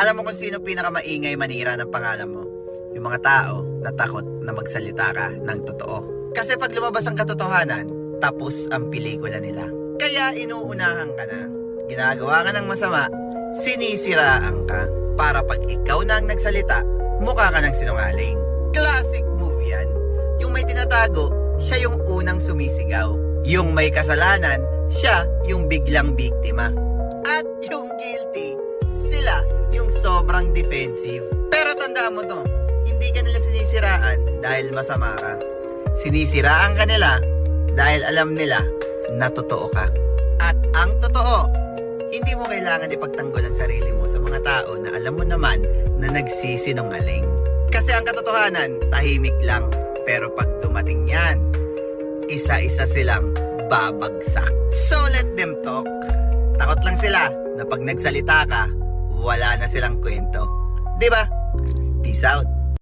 Alam mo kung sino pinakamaingay manira ng pangalan mo? Yung mga tao na takot na magsalita ka ng totoo. Kasi pag lumabas ang katotohanan, tapos ang pelikula nila. Kaya inuunahan ka na. Ginagawa ka ng masama, sinisiraan ka. Para pag ikaw na ang nagsalita, mukha ka ng sinungaling. Classic movie yan. Yung may tinatago, siya yung unang sumisigaw. Yung may kasalanan, siya yung biglang biktima. At yung guilty, sila yung sobrang defensive. Pero tandaan mo to, hindi ka nila sinisiraan dahil masama ka. Sinisiraan ka nila dahil alam nila na totoo ka. At ang totoo, hindi mo kailangan ipagtanggol ang sarili mo sa mga tao na alam mo naman na nagsisinungaling. Kasi ang katotohanan, tahimik lang. Pero pag dumating yan, isa-isa silang babagsak. So let them talk. Takot lang sila na pag nagsalita ka, wala na silang kwento. Diba? Peace out.